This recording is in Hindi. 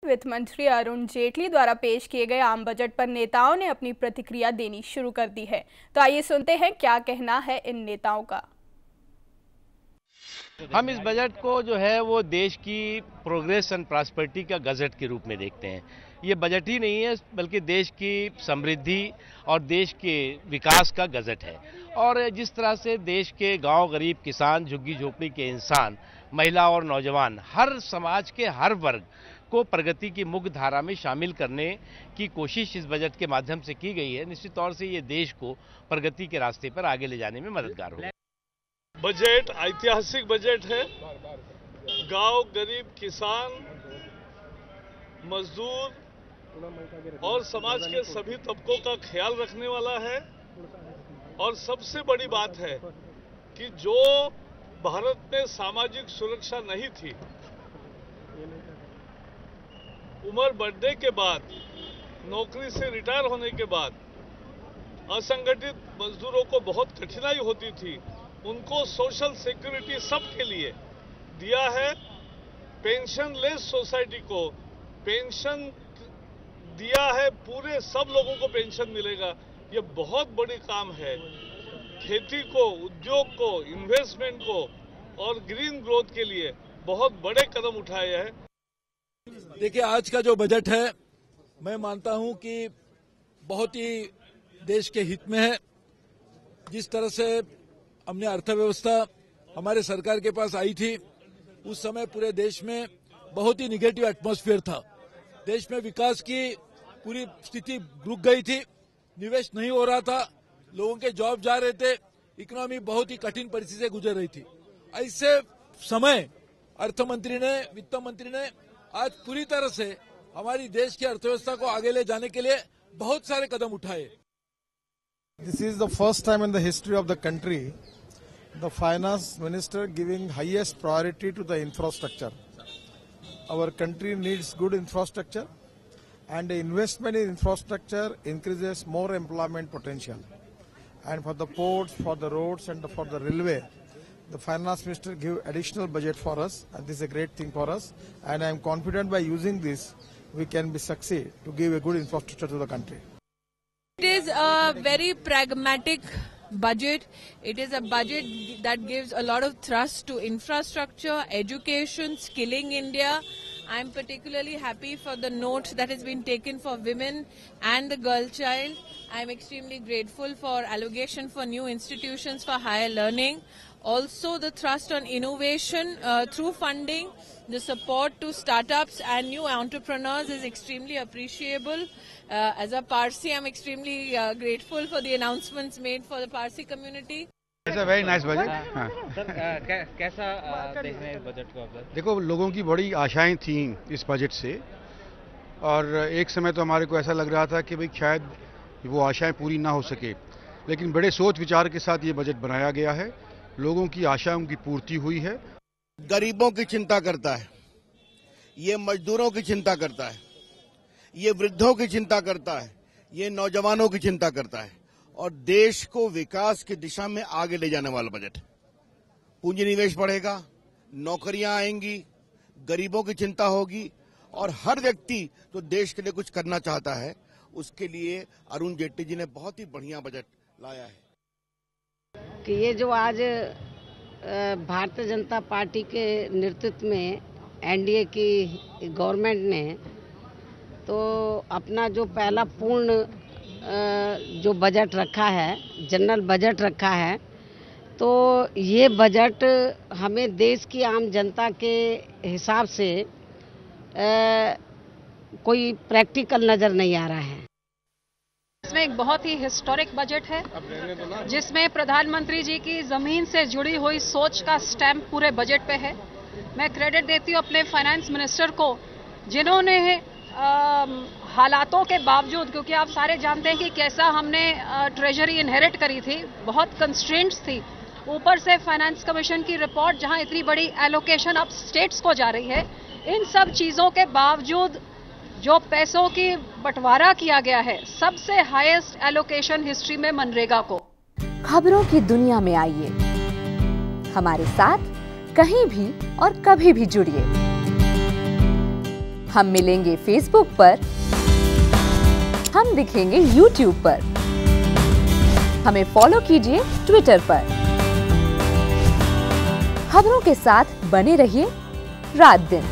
वित्त मंत्री अरुण जेटली द्वारा पेश किए गए आम बजट पर नेताओं ने अपनी प्रतिक्रिया देनी शुरू कर दी है। तो आइए सुनते हैं क्या कहना है इन नेताओं का। हम इस बजट को जो है वो देश की प्रोग्रेस एंड प्रॉस्पेरिटी का गजट के रूप में देखते हैं। ये बजट ही नहीं है बल्कि देश की समृद्धि और देश के विकास का गजट है। और जिस तरह से देश के गांव, गरीब, किसान, झुग्गी झोपड़ी के इंसान, महिला और नौजवान, हर समाज के हर वर्ग को प्रगति की मुख्य धारा में शामिल करने की कोशिश इस बजट के माध्यम से की गई है, निश्चित तौर से ये देश को प्रगति के रास्ते पर आगे ले जाने में मददगार होगा। बजट ऐतिहासिक बजट है। गांव, गरीब, किसान, मजदूर और समाज के सभी तबकों का ख्याल रखने वाला है। और सबसे बड़ी बात है कि जो भारत में सामाजिक सुरक्षा नहीं थी, उम्र बढ़ने के बाद, नौकरी से रिटायर होने के बाद असंगठित मजदूरों को बहुत कठिनाई होती थी, उनको सोशल सिक्योरिटी सबके लिए दिया है। पेंशन लेस सोसाइटी को पेंशन दिया है, पूरे सब लोगों को पेंशन मिलेगा। ये बहुत बड़ी काम है। खेती को, उद्योग को, इन्वेस्टमेंट को और ग्रीन ग्रोथ के लिए बहुत बड़े कदम उठाए हैं। देखिए, आज का जो बजट है मैं मानता हूं कि बहुत ही देश के हित में है। जिस तरह से हमने अर्थव्यवस्था हमारे सरकार के पास आई थी, उस समय पूरे देश में बहुत ही निगेटिव एटमॉस्फेयर था। देश में विकास की पूरी स्थिति रुक गई थी, निवेश नहीं हो रहा था, लोगों के जॉब जा रहे थे, इकोनॉमी बहुत ही कठिन परिस्थिति से गुजर रही थी। ऐसे समय अर्थ मंत्री ने, वित्त मंत्री ने आज पूरी तरह से हमारी देश की अर्थव्यवस्था को आगे ले जाने के लिए बहुत सारे कदम उठाए। This is the first time in the history of the country, the finance minister giving highest priority to the infrastructure. Our country needs good infrastructure, and the investment in infrastructure increases more employment potential. And for the ports, for the roads, and for the railway, the finance minister give additional budget for us, and this is a great thing for us. And I am confident by using this, we can be succeed to give a good infrastructure to the country. It is a very pragmatic budget. It is a budget that gives a lot of thrust to infrastructure, education, skilling India. I am particularly happy for the note that has been taken for women and the girl child. I am extremely grateful for allocation for new institutions for higher learning. Also the thrust on innovation through funding, the support to startups and new entrepreneurs is extremely appreciable. As a Parsi, I am extremely grateful for the announcements made for the Parsi community. It's a very nice budget. कैसा देख रहे हैं इस बजट को आप? देखो, लोगों की बड़ी आशाएं थी इस बजट से, और एक समय तो हमारे को ऐसा लग रहा था कि भाई शायद वो आशाएं पूरी ना हो सके, लेकिन बड़े सोच विचार के साथ ये बजट बनाया गया है। लोगों की आशाओं की पूर्ति हुई है। गरीबों की चिंता करता है, ये मजदूरों की चिंता करता है, ये वृद्धों की चिंता करता है, ये नौजवानों की चिंता करता है, और देश को विकास की दिशा में आगे ले जाने वाला बजट। पूंजी निवेश बढ़ेगा, नौकरियां आएंगी, गरीबों की चिंता होगी, और हर व्यक्ति जो देश के लिए कुछ करना चाहता है, उसके लिए अरुण जेटली जी ने बहुत ही बढ़िया बजट लाया है। कि ये जो आज भारतीय जनता पार्टी के नेतृत्व में एनडीए की गवर्नमेंट ने तो अपना जो पहला पूर्ण जो बजट रखा है, जनरल बजट रखा है, तो ये बजट हमें देश की आम जनता के हिसाब से कोई प्रैक्टिकल नज़र नहीं आ रहा है। इसमें एक बहुत ही हिस्टोरिक बजट है, जिसमें प्रधानमंत्री जी की जमीन से जुड़ी हुई सोच का स्टैम्प पूरे बजट पे है। मैं क्रेडिट देती हूँ अपने फाइनेंस मिनिस्टर को, जिन्होंने हालातों के बावजूद, क्योंकि आप सारे जानते हैं कि कैसा हमने ट्रेजरी इनहेरिट करी थी, बहुत कंस्ट्रेंट्स थी, ऊपर से फाइनेंस कमीशन की रिपोर्ट जहां इतनी बड़ी एलोकेशन अब स्टेट्स को जा रही है, इन सब चीजों के बावजूद जो पैसों की बंटवारा किया गया है, सबसे हाईएस्ट एलोकेशन हिस्ट्री में मनरेगा को। खबरों की दुनिया में आइए, हमारे साथ कहीं भी और कभी भी जुड़िए। हम मिलेंगे फेसबुक पर, हम दिखेंगे यूट्यूब पर, हमें फॉलो कीजिए ट्विटर पर। खबरों के साथ बने रहिए रात दिन।